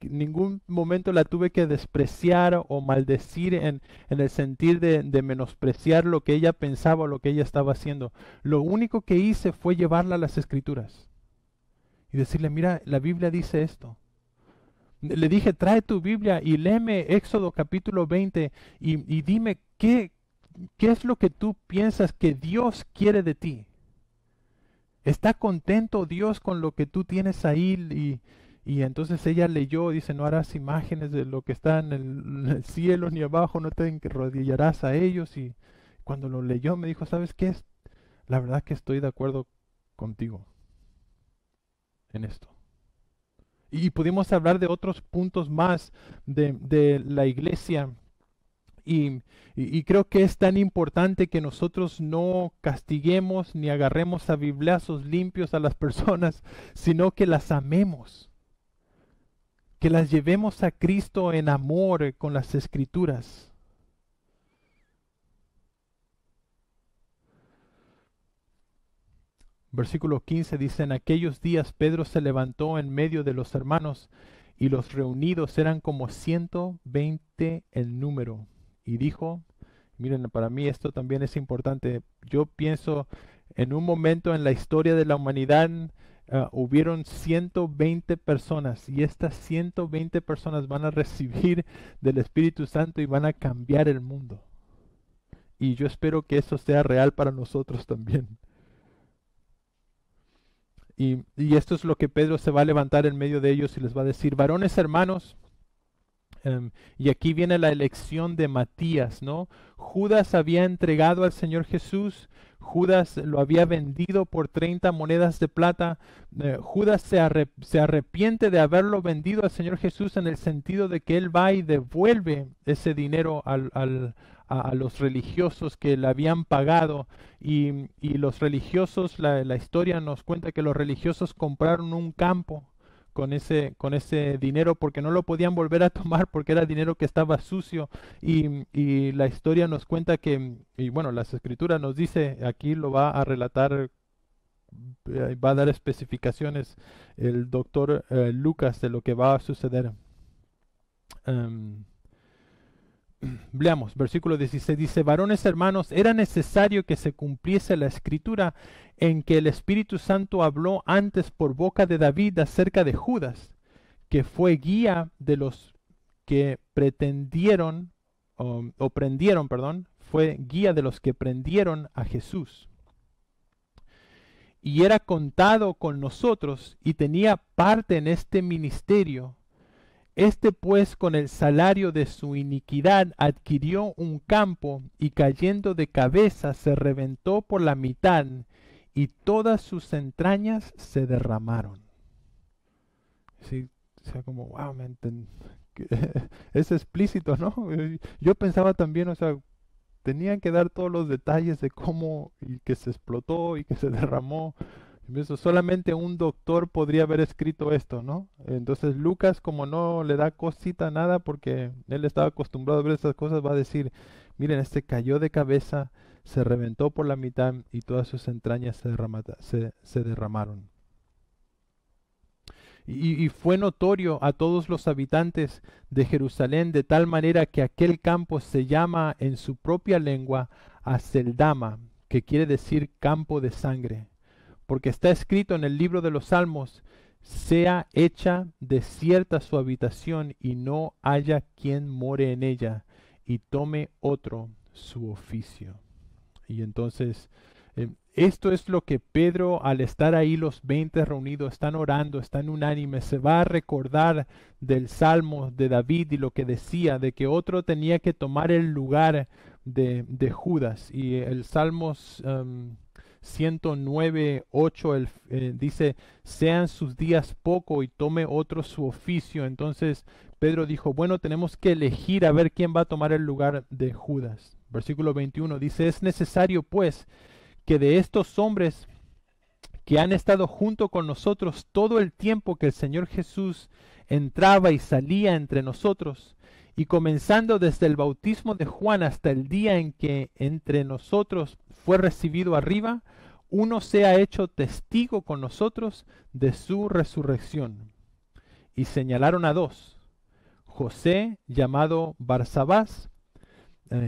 S1: ningún momento la tuve que despreciar o maldecir en el sentir de menospreciar lo que ella pensaba o lo que ella estaba haciendo. Lo único que hice fue llevarla a las Escrituras y decirle, mira, la Biblia dice esto. Le dije, trae tu Biblia y léeme Éxodo capítulo 20 y dime qué es lo que tú piensas que Dios quiere de ti. ¿Está contento Dios con lo que tú tienes ahí? Y entonces ella leyó, dice, no harás imágenes de lo que está en el cielo ni abajo, no te arrodillarás a ellos. Y cuando lo leyó me dijo, ¿sabes qué? La verdad que estoy de acuerdo contigo en esto. Y pudimos hablar de otros puntos más de la iglesia. Y creo que es tan importante que nosotros no castiguemos ni agarremos a bibliazos limpios a las personas, sino que las amemos, que las llevemos a Cristo en amor con las Escrituras. Versículo 15 dice, en aquellos días Pedro se levantó en medio de los hermanos y los reunidos eran como 120 en número. Y dijo, miren, para mí esto también es importante. Yo pienso en un momento en la historia de la humanidad hubieron 120 personas y estas 120 personas van a recibir del Espíritu Santo y van a cambiar el mundo. Y yo espero que eso sea real para nosotros también. Y esto es lo que Pedro se va a levantar en medio de ellos y les va a decir, varones hermanos, y aquí viene la elección de Matías, ¿no? Judas había entregado al Señor Jesús, Judas lo había vendido por 30 monedas de plata, Judas se arrepiente de haberlo vendido al Señor Jesús en el sentido de que él va y devuelve ese dinero a los religiosos que le habían pagado y los religiosos, la historia nos cuenta que los religiosos compraron un campo con ese dinero porque no lo podían volver a tomar porque era dinero que estaba sucio y la historia nos cuenta que, y bueno, las escrituras nos dice, aquí lo va a relatar, va a dar especificaciones el doctor Lucas de lo que va a suceder. Veamos, versículo 16 dice, varones hermanos, era necesario que se cumpliese la escritura en que el Espíritu Santo habló antes por boca de David acerca de Judas, que fue guía de los que pretendieron, o prendieron, perdón, fue guía de los que prendieron a Jesús. Y era contado con nosotros y tenía parte en este ministerio. Este pues con el salario de su iniquidad adquirió un campo y cayendo de cabeza se reventó por la mitad y todas sus entrañas se derramaron. Sí, o sea, como, wow, es explícito, ¿no? Yo pensaba también, o sea, tenían que dar todos los detalles de cómo y que se explotó y que se derramó. Eso, solamente un doctor podría haber escrito esto, ¿no? Entonces Lucas, como no le da cosita nada porque él estaba acostumbrado a ver estas cosas, va a decir, miren, este cayó de cabeza, se reventó por la mitad y todas sus entrañas se derramaron. Y fue notorio a todos los habitantes de Jerusalén, de tal manera que aquel campo se llama en su propia lengua Aceldama, que quiere decir campo de sangre. Porque está escrito en el libro de los Salmos: sea hecha desierta su habitación y no haya quien more en ella, y tome otro su oficio. Y entonces, esto es lo que Pedro, al estar ahí los 20 reunidos, están orando, están unánimes, se va a recordar del Salmo de David y lo que decía, de que otro tenía que tomar el lugar de Judas. Y el Salmos 109, 8 dice: sean sus días poco y tome otro su oficio. Entonces Pedro dijo: bueno, tenemos que elegir a ver quién va a tomar el lugar de Judas. Versículo 21 dice: es necesario pues que de estos hombres que han estado junto con nosotros todo el tiempo que el Señor Jesús entraba y salía entre nosotros, y comenzando desde el bautismo de Juan hasta el día en que entre nosotros fue recibido arriba, uno sea hecho testigo con nosotros de su resurrección. Y señalaron a dos: José, llamado Barsabás,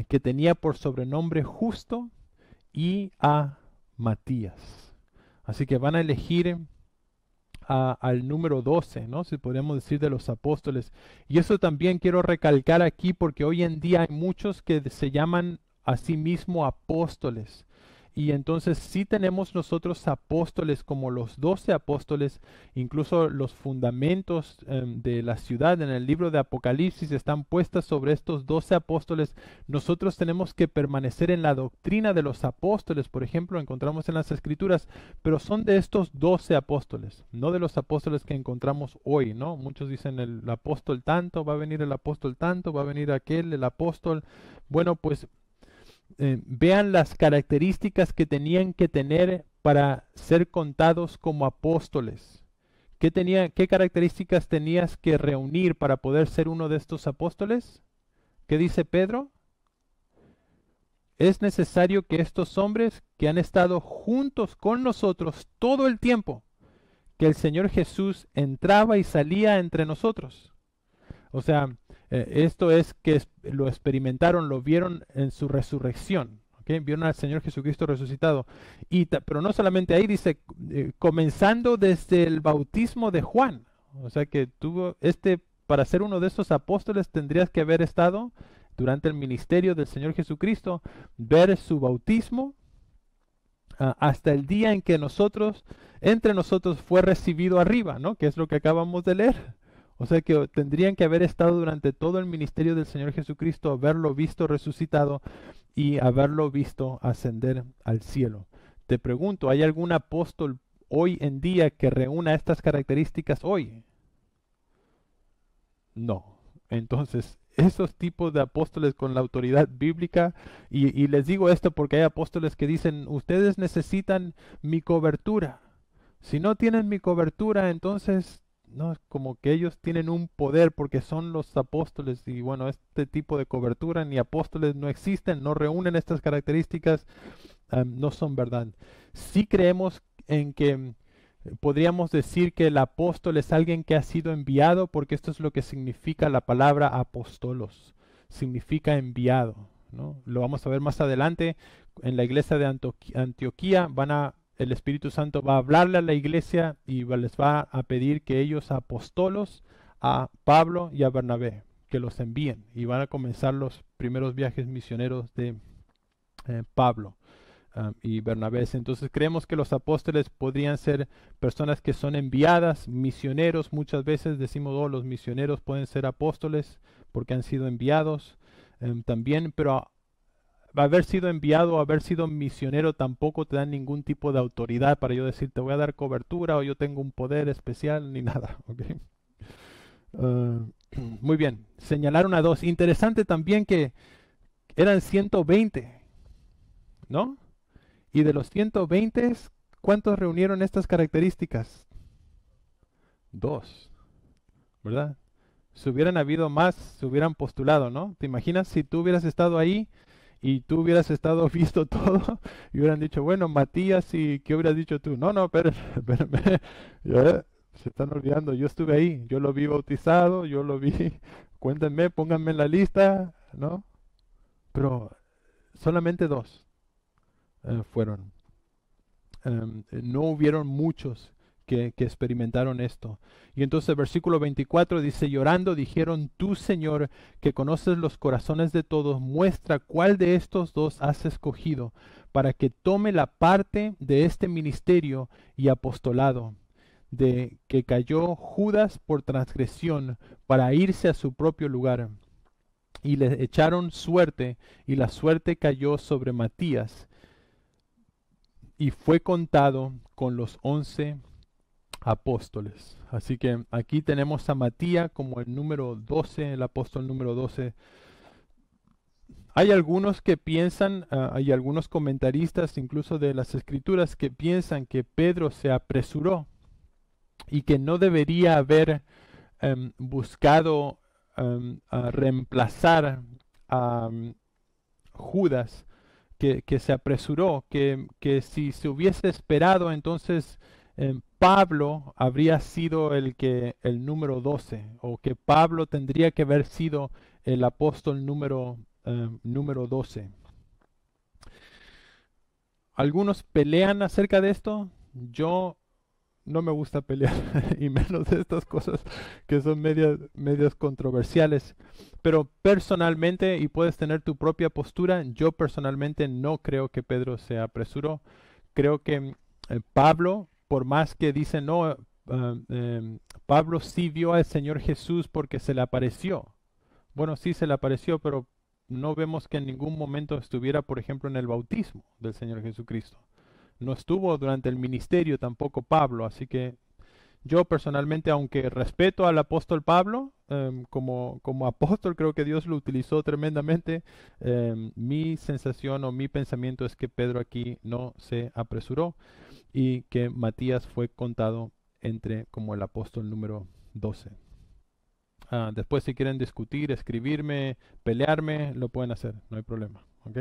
S1: que tenía por sobrenombre Justo, y a Matías. Así que van a elegir al número 12, ¿no? Si podemos decir, de los apóstoles. Y eso también quiero recalcar aquí, porque hoy en día hay muchos que se llaman a sí mismos apóstoles. Y entonces sí tenemos nosotros apóstoles como los 12 apóstoles, incluso los fundamentos de la ciudad en el libro de Apocalipsis están puestas sobre estos 12 apóstoles. Nosotros tenemos que permanecer en la doctrina de los apóstoles, por ejemplo, encontramos en las escrituras, pero son de estos 12 apóstoles, no de los apóstoles que encontramos hoy, ¿no? Muchos dicen el apóstol tanto, va a venir el apóstol tanto, va a venir aquel, el apóstol. Bueno, pues vean las características que tenían que tener para ser contados como apóstoles. ¿Qué características tenías que reunir para poder ser uno de estos apóstoles? ¿Qué dice Pedro? Es necesario que estos hombres que han estado juntos con nosotros todo el tiempo que el Señor Jesús entraba y salía entre nosotros. O sea, esto es que lo experimentaron, lo vieron en su resurrección. ¿Okay? Vieron al Señor Jesucristo resucitado. Pero no solamente ahí, dice, comenzando desde el bautismo de Juan. O sea que para ser uno de esos apóstoles tendrías que haber estado durante el ministerio del Señor Jesucristo, ver su bautismo, hasta el día en que entre nosotros fue recibido arriba, ¿no? Que es lo que acabamos de leer. O sea que tendrían que haber estado durante todo el ministerio del Señor Jesucristo, haberlo visto resucitado y haberlo visto ascender al cielo. Te pregunto, ¿hay algún apóstol hoy en día que reúna estas características hoy? No. Entonces, esos tipos de apóstoles con la autoridad bíblica, y les digo esto porque hay apóstoles que dicen: ustedes necesitan mi cobertura. Si no tienen mi cobertura, entonces no, como que ellos tienen un poder porque son los apóstoles. Y bueno, este tipo de cobertura ni apóstoles no existen, no reúnen estas características, no son verdad. Sí creemos en que podríamos decir que el apóstol es alguien que ha sido enviado, porque esto es lo que significa la palabra apostolos, significa enviado, ¿no? Lo vamos a ver más adelante en la iglesia de Antioquía. El Espíritu Santo va a hablarle a la iglesia y les va a pedir que ellos apostolos a Pablo y a Bernabé, que los envíen, y van a comenzar los primeros viajes misioneros de Pablo y Bernabé. Entonces creemos que los apóstoles podrían ser personas que son enviadas, misioneros. Muchas veces decimos: oh, los misioneros pueden ser apóstoles porque han sido enviados también, pero haber sido enviado o haber sido misionero tampoco te dan ningún tipo de autoridad para yo decir: te voy a dar cobertura o yo tengo un poder especial, ni nada. ¿Okay? Muy bien, señalaron a dos. Interesante también que eran 120, ¿no? Y de los 120, ¿cuántos reunieron estas características? Dos, ¿verdad? Si hubieran habido más, se hubieran postulado, ¿no? ¿Te imaginas si tú hubieras estado ahí y tú hubieras estado visto todo y hubieran dicho: bueno, Matías, ¿y qué hubieras dicho tú? No, espérame. Se están olvidando, yo estuve ahí, yo lo vi bautizado, yo lo vi, cuéntenme, pónganme en la lista, ¿no? Pero solamente dos fueron. No hubieron muchos que experimentaron esto. Y entonces versículo 24 dice, llorando dijeron, tú Señor, que conoces los corazones de todos, muestra cuál de estos dos has escogido para que tome la parte de este ministerio y apostolado, de que cayó Judas por transgresión para irse a su propio lugar. Y le echaron suerte, y la suerte cayó sobre Matías, y fue contado con los 11 apóstoles. Así que aquí tenemos a Matías como el número 12, el apóstol número 12. Hay algunos que piensan, hay algunos comentaristas incluso de las escrituras que piensan que Pedro se apresuró y que no debería haber buscado a reemplazar a Judas, que se apresuró, que si se hubiese esperado, entonces Pablo habría sido el número 12, o que Pablo tendría que haber sido el apóstol número 12. Algunos pelean acerca de esto. Yo no me gusta pelear, y menos de estas cosas que son medias controversiales. Pero personalmente, y puedes tener tu propia postura, yo personalmente no creo que Pedro se apresuró. Creo que Pablo, por más que dice no, Pablo sí vio al Señor Jesús porque se le apareció. Bueno, sí se le apareció, pero no vemos que en ningún momento estuviera, por ejemplo, en el bautismo del Señor Jesucristo. No estuvo durante el ministerio tampoco Pablo, así que yo personalmente, aunque respeto al apóstol Pablo, como apóstol creo que Dios lo utilizó tremendamente, mi sensación o mi pensamiento es que Pedro aquí no se apresuró y que Matías fue contado entre como el apóstol número 12. Después si quieren discutir, escribirme, pelearme, lo pueden hacer, no hay problema. ¿Ok?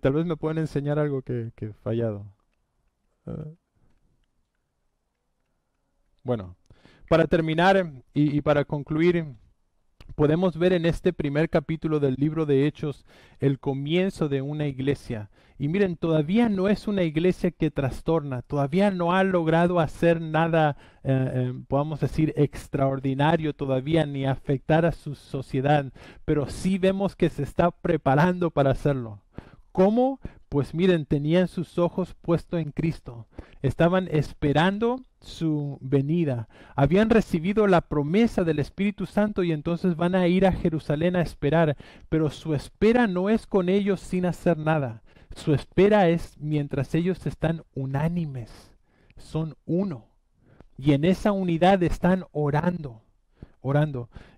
S1: Tal vez me pueden enseñar algo que he fallado. Ah, bueno, para terminar y para concluir, podemos ver en este primer capítulo del libro de Hechos el comienzo de una iglesia. Y miren, todavía no es una iglesia que trastorna, todavía no ha logrado hacer nada, podamos decir, extraordinario todavía, ni afectar a su sociedad, pero sí vemos que se está preparando para hacerlo. ¿Cómo? Pues miren, tenían sus ojos puestos en Cristo. Estaban esperando su venida. Habían recibido la promesa del Espíritu Santo y entonces van a ir a Jerusalén a esperar. Pero su espera no es con ellos sin hacer nada. Su espera es mientras ellos están unánimes. Son uno. Y en esa unidad están orando.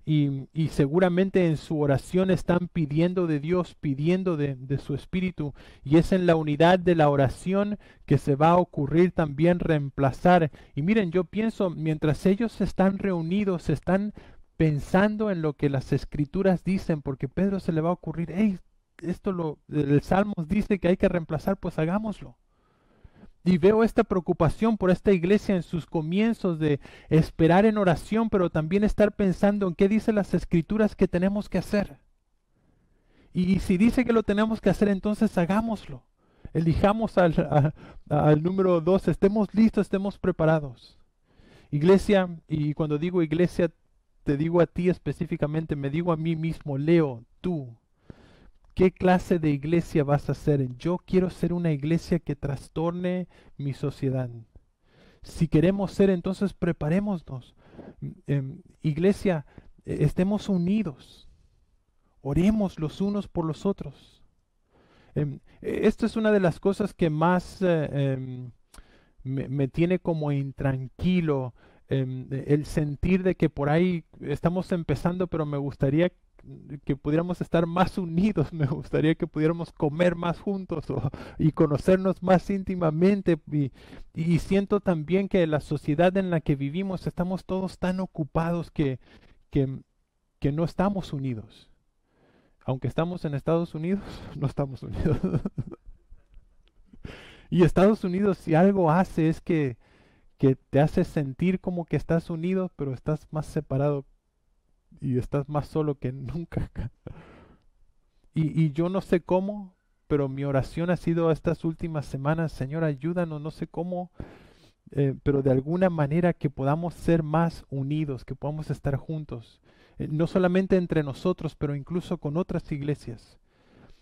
S1: Y seguramente en su oración están pidiendo de Dios, pidiendo de su Espíritu. Y es en la unidad de la oración que se va a ocurrir también reemplazar. Y miren, yo pienso, mientras ellos están reunidos, están pensando en lo que las Escrituras dicen, porque Pedro se le va a ocurrir, hey, el Salmos dice que hay que reemplazar, pues hagámoslo. Y veo esta preocupación por esta iglesia en sus comienzos de esperar en oración, pero también estar pensando en qué dicen las escrituras que tenemos que hacer. Y si dice que lo tenemos que hacer, entonces hagámoslo. Elijamos al número 2, estemos listos, estemos preparados. Iglesia, y cuando digo iglesia, te digo a ti específicamente, me digo a mí mismo, Leo, tú. ¿Qué clase de iglesia vas a ser? Yo quiero ser una iglesia que trastorne mi sociedad. Si queremos ser, entonces preparémonos. Iglesia, estemos unidos. Oremos los unos por los otros. Esto es una de las cosas que más me tiene como intranquilo. El sentir de que por ahí estamos empezando, pero me gustaría que pudiéramos estar más unidos, me gustaría que pudiéramos comer más juntos y conocernos más íntimamente. Y siento también que la sociedad en la que vivimos estamos todos tan ocupados que, que no estamos unidos. Aunque estamos en Estados Unidos, no estamos unidos. Y Estados Unidos, si algo hace, es que te hace sentir como que estás unido, pero estás más separado y estás más solo que nunca. Y yo no sé cómo, pero mi oración ha sido estas últimas semanas, Señor, ayúdanos, no sé cómo, pero de alguna manera que podamos ser más unidos, que podamos estar juntos, no solamente entre nosotros, pero incluso con otras iglesias.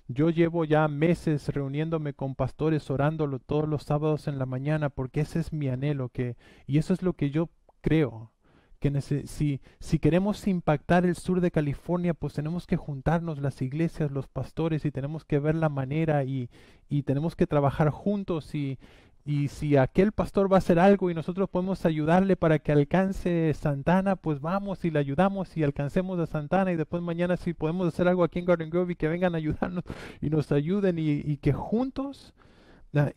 S1: Yo llevo ya meses reuniéndome con pastores, orándolo todos los sábados en la mañana, porque ese es mi anhelo, y eso es lo que yo creo, que si queremos impactar el sur de California, pues tenemos que juntarnos las iglesias, los pastores, y tenemos que ver la manera, y tenemos que trabajar juntos, y si aquel pastor va a hacer algo y nosotros podemos ayudarle para que alcance Santana, pues vamos y le ayudamos y alcancemos a Santana, y después mañana si podemos hacer algo aquí en Garden Grove y que vengan a ayudarnos y nos ayuden, y que juntos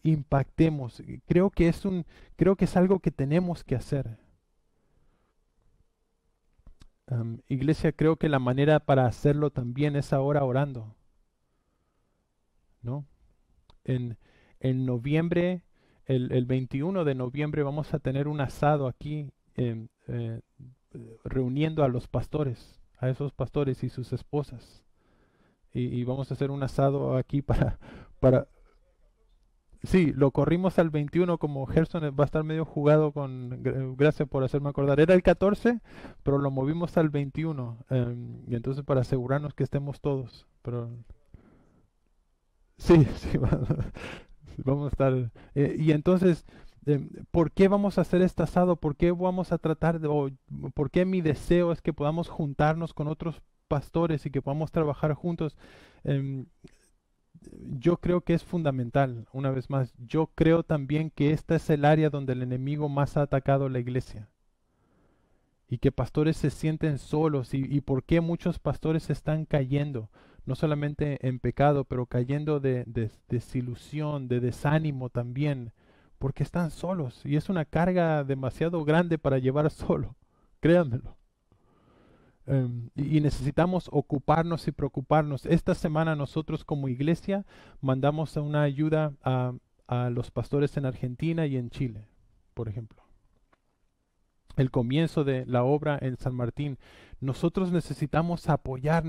S1: impactemos. Creo que es algo que tenemos que hacer. Iglesia, creo que la manera para hacerlo también es ahora orando, ¿no? En, en noviembre, el 21 de noviembre, vamos a tener un asado aquí, reuniendo a los pastores, a esos pastores y sus esposas. Y vamos a hacer un asado aquí para... Sí, lo corrimos al 21, como Gerson va a estar medio jugado gracias por hacerme acordar. Era el 14, pero lo movimos al 21. Y entonces para asegurarnos que estemos todos. Pero sí, sí, vamos a estar. Y entonces, ¿por qué vamos a hacer este asado? ¿Por qué vamos a tratar por qué mi deseo es que podamos juntarnos con otros pastores y que podamos trabajar juntos? Em, yo creo que es fundamental, una vez más. Yo creo también que esta es el área donde el enemigo más ha atacado la iglesia. Y que pastores se sienten solos, y por qué muchos pastores están cayendo, no solamente en pecado, pero cayendo de desilusión, de desánimo también, porque están solos y es una carga demasiado grande para llevar solo, créanmelo. Y necesitamos ocuparnos y preocuparnos. Esta semana nosotros como iglesia mandamos una ayuda a los pastores en Argentina y en Chile, por ejemplo. El comienzo de la obra en San Martín. Nosotros necesitamos apoyar,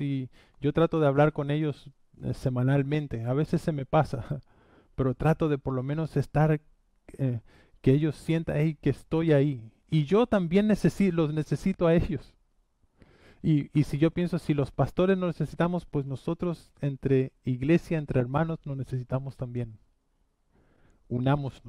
S1: y yo trato de hablar con ellos semanalmente. A veces se me pasa, pero trato de por lo menos estar, que ellos sientan ahí que estoy ahí. Y yo también los necesito a ellos. Y si yo pienso, si los pastores nos necesitamos, pues nosotros entre iglesia, entre hermanos, nos necesitamos también. Unámonos.